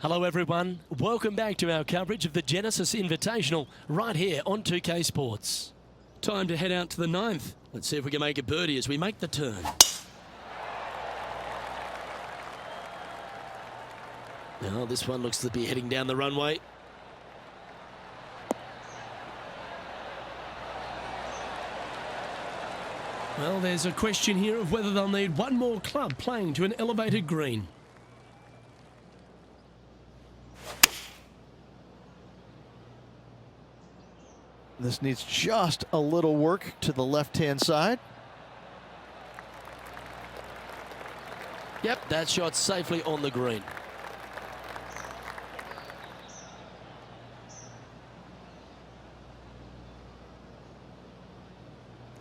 Hello everyone, welcome back to our coverage of the Genesis Invitational right here on 2K Sports. Time to head out to the 9th. Let's see if we can make a birdie as we make the turn. Now this one looks to be heading down the runway. Well, there's a question here of whether they'll need one more club playing to an elevated green. This needs just a little work to the left-hand side. Yep, that shot's safely on the green.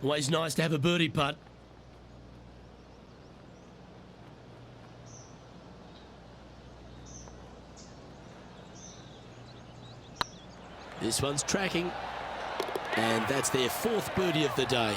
Always nice to have a birdie putt. This one's tracking. And that's their 4th birdie of the day.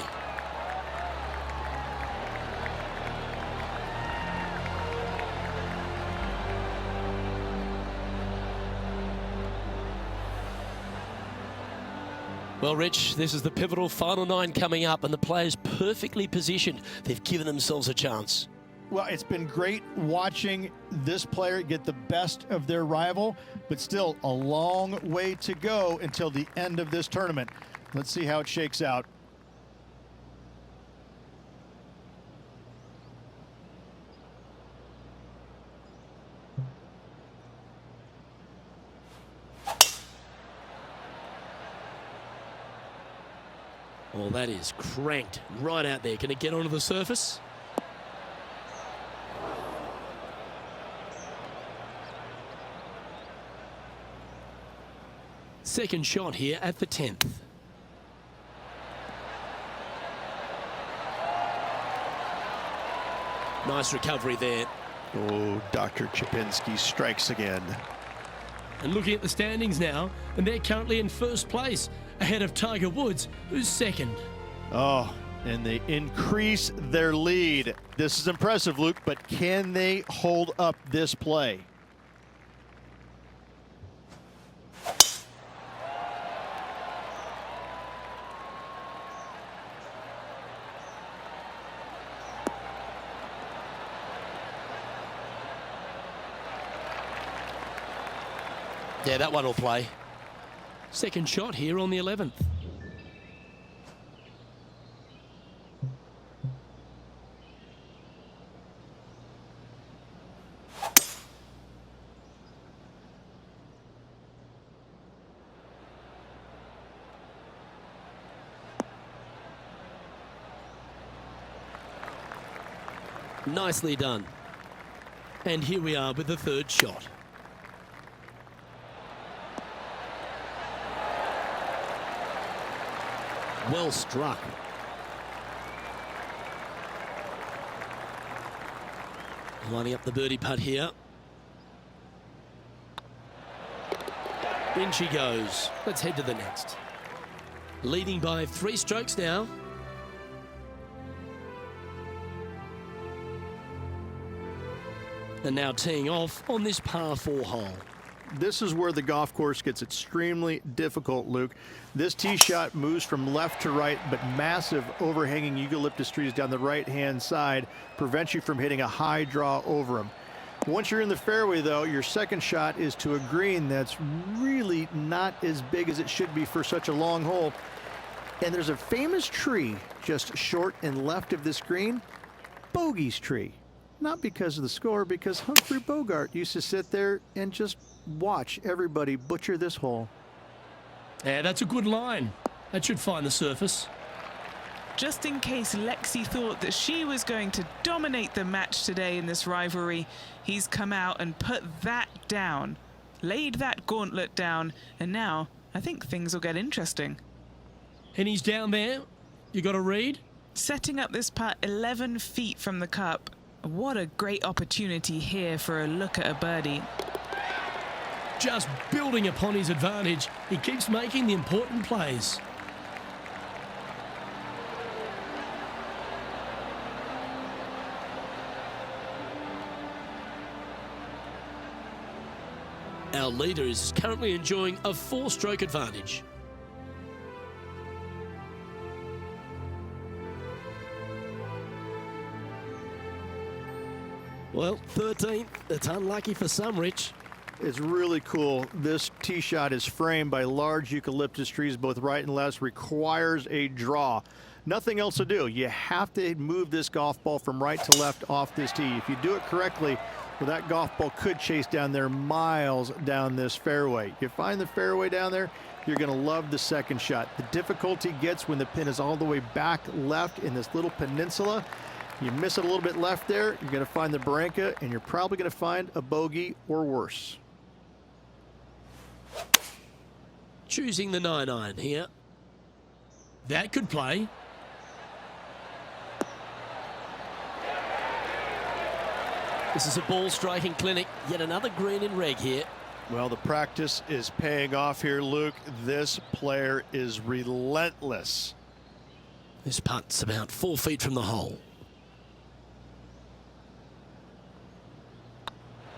Well, Rich, this is the pivotal final 9 coming up, and the players perfectly positioned. They've given themselves a chance. Well, it's been great watching this player get the best of their rival, but still a long way to go until the end of this tournament. Let's see how it shakes out. Well, that is cranked right out there. Can it get onto the surface? Second shot here at the 10th. Nice recovery there. Oh, Dr. Chapinski strikes again. And looking at the standings now, and they're currently in 1st place, ahead of Tiger Woods, who's 2nd. Oh, and they increase their lead. This is impressive, Luke, but can they hold up this play? Yeah, that one will play. Second shot here on the 11th. Nicely done. And here we are with the 3rd shot. Well struck. Lining up the birdie putt here. In she goes. Let's head to the next. Leading by 3 strokes now. And now teeing off on this par 4 hole. This is where the golf course gets extremely difficult, Luke. This tee shot moves from left to right, but massive overhanging eucalyptus trees down the right-hand side prevent you from hitting a high draw over them. Once you're in the fairway, though, your second shot is to a green that's really not as big as it should be for such a long hole. And there's a famous tree just short and left of this green, Bogey's tree. Not because of the score, because Humphrey Bogart used to sit there and just watch everybody butcher this hole. Yeah, that's a good line. That should find the surface. Just in case Lexi thought that she was going to dominate the match today in this rivalry, he's come out and put that down, laid that gauntlet down, and now I think things will get interesting. And he's down there. You got to read? Setting up this putt 11 feet from the cup. What a great opportunity here for a look at a birdie. Just building upon his advantage, he keeps making the important plays. Our leader is currently enjoying a 4-stroke advantage. Well, 13th. It's unlucky for some, Rich. It's really cool. This tee shot is framed by large eucalyptus trees, both right and left, requires a draw. Nothing else to do. You have to move this golf ball from right to left off this tee. If you do it correctly, well, that golf ball could chase down there miles down this fairway. You find the fairway down there, you're going to love the second shot. The difficulty gets when the pin is all the way back left in this little peninsula. You miss it a little bit left there, you're going to find the barranca, and you're probably going to find a bogey or worse. Choosing the 9-iron here. That could play. This is a ball striking clinic. Yet another green in reg here. Well, the practice is paying off here, Luke. This player is relentless. This putt's about 4 feet from the hole.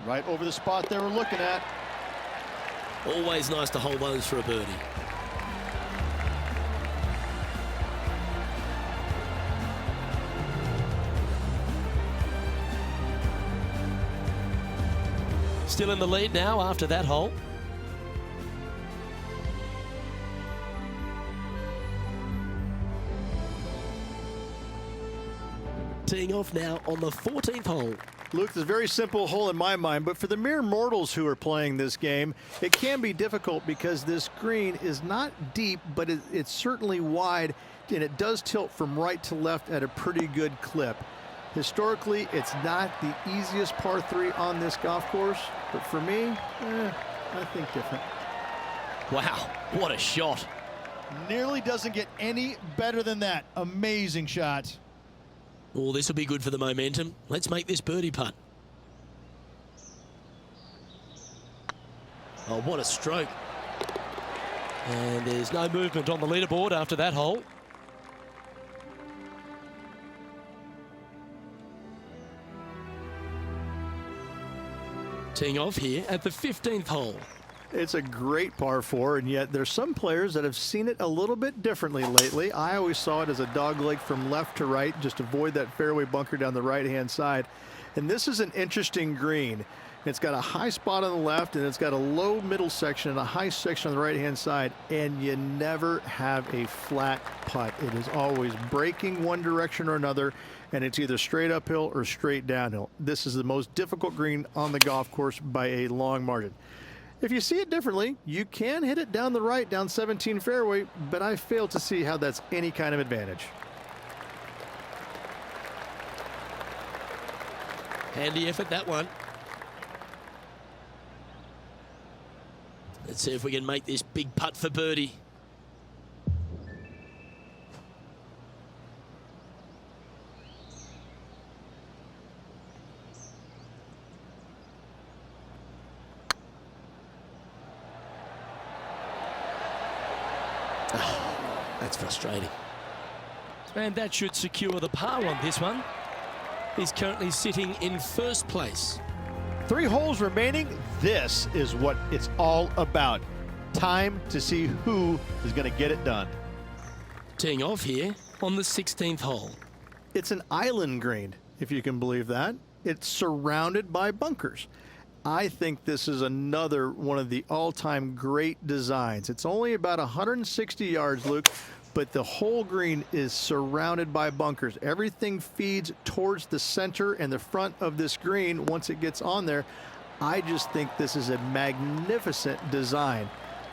Right over the spot they were looking at. Always nice to hold those for a birdie. Still in the lead now after that hole. Teeing off now on the 14th hole. Luke, this is a very simple hole in my mind, but for the mere mortals who are playing this game, it can be difficult because this green is not deep, but it's certainly wide, and it does tilt from right to left at a pretty good clip. Historically, it's not the easiest par 3 on this golf course, but for me, I think different. Wow, what a shot. Nearly doesn't get any better than that. Amazing shot. Oh, this will be good for the momentum. Let's make this birdie putt. Oh, what a stroke. And there's no movement on the leaderboard after that hole. Teeing off here at the 15th hole. It's a great par 4, and yet there's some players that have seen it a little bit differently lately. I always saw it as a dogleg from left to right, just avoid that fairway bunker down the right-hand side. And this is an interesting green. It's got a high spot on the left, and it's got a low middle section and a high section on the right-hand side, and you never have a flat putt. It is always breaking one direction or another, and it's either straight uphill or straight downhill. This is the most difficult green on the golf course by a long margin. If you see it differently, you can hit it down the right, down 17 fairway, but I fail to see how that's any kind of advantage. Handy effort, that one. Let's see if we can make this big putt for birdie. That's frustrating. And that should secure the par on this one. He's currently sitting in first place. 3 holes remaining. This is what it's all about. Time to see who is going to get it done. Teeing off here on the 16th hole. It's an island green, if you can believe that. It's surrounded by bunkers. I think this is another one of the all-time great designs. It's only about 160 yards, Luke, but the whole green is surrounded by bunkers. Everything feeds towards the center and the front of this green once it gets on there. I just think this is a magnificent design.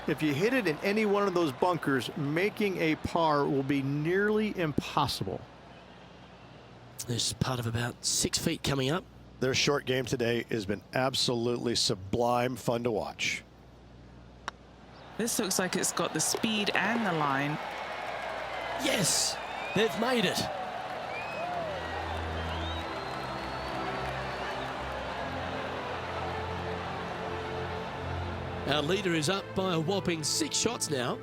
If you hit it in any one of those bunkers, making a par will be nearly impossible. There's a putt of about 6 feet coming up. Their short game today has been absolutely sublime fun to watch. This looks like it's got the speed and the line. Yes, they've made it. Our leader is up by a whopping 6 shots now.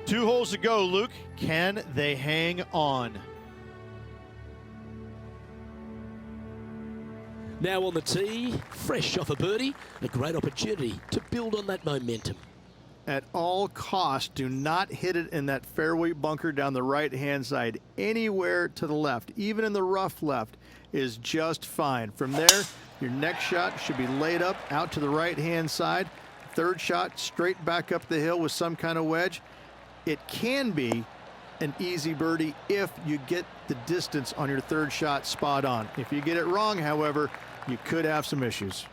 2 holes to go, Luke. Can they hang on? Now on the tee, fresh off a birdie, a great opportunity to build on that momentum. At all costs, do not hit it in that fairway bunker down the right-hand side. Anywhere to the left, even in the rough left, is just fine. From there, your next shot should be laid up out to the right-hand side. Third shot, straight back up the hill with some kind of wedge. It can be an easy birdie if you get the distance on your third shot spot on. If you get it wrong, however, you could have some issues.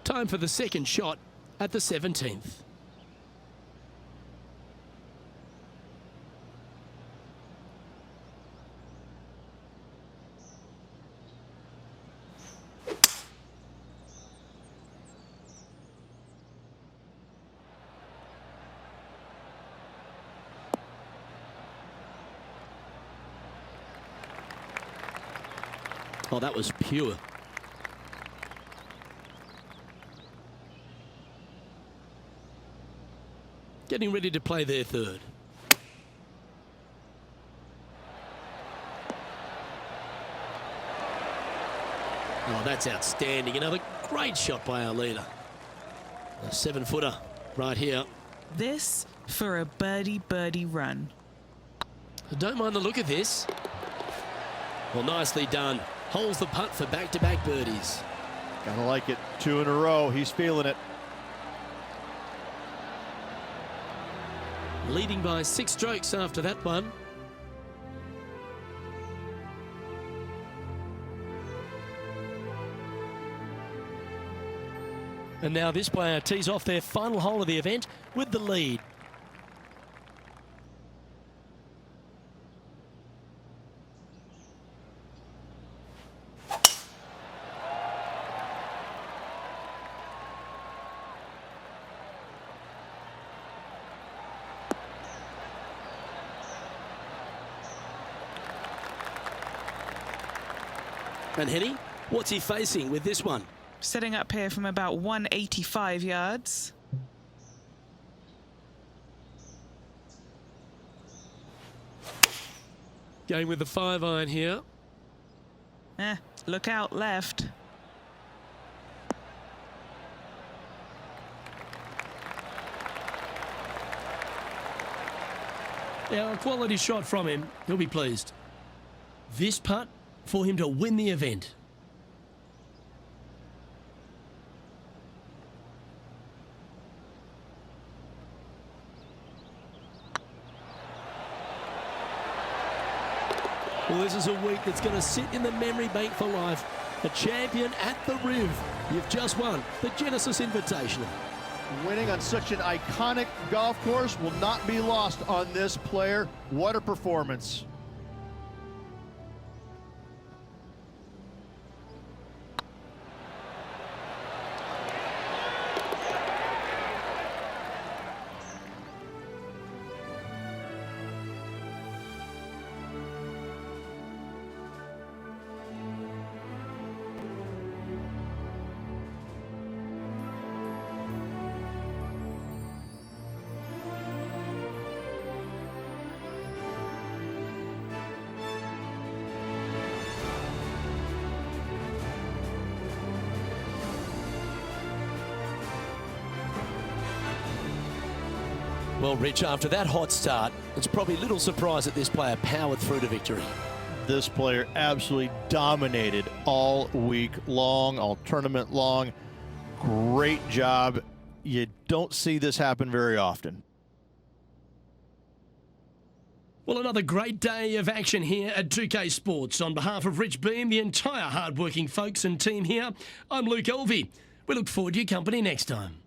Time for the second shot at the 17th. Oh, that was pure. Getting ready to play their third. Oh, that's outstanding. Another great shot by our leader. A 7-footer right here. This for a birdie run. I don't mind the look of this. Well, nicely done. Holds the putt for back-to-back birdies. Gotta like it. 2 in a row. He's feeling it. Leading by 6 strokes after that one. And now this player tees off their final hole of the event with the lead. And Henny, what's he facing with this one? Setting up here from about 185 yards. Going with the 5-iron here. Look out left. Yeah, a quality shot from him. He'll be pleased. This putt for him to win the event. Well, this is a week that's going to sit in the memory bank for life. A champion at the Riv. You've just won the Genesis Invitational. Winning on such an iconic golf course will not be lost on this player. What a performance. Well, Rich, after that hot start, it's probably little surprise that this player powered through to victory. This player absolutely dominated all week long, all tournament long. Great job. You don't see this happen very often. Well, another great day of action here at 2K Sports. On behalf of Rich Beam, the entire hard-working folks and team here, I'm Luke Elvey. We look forward to your company next time.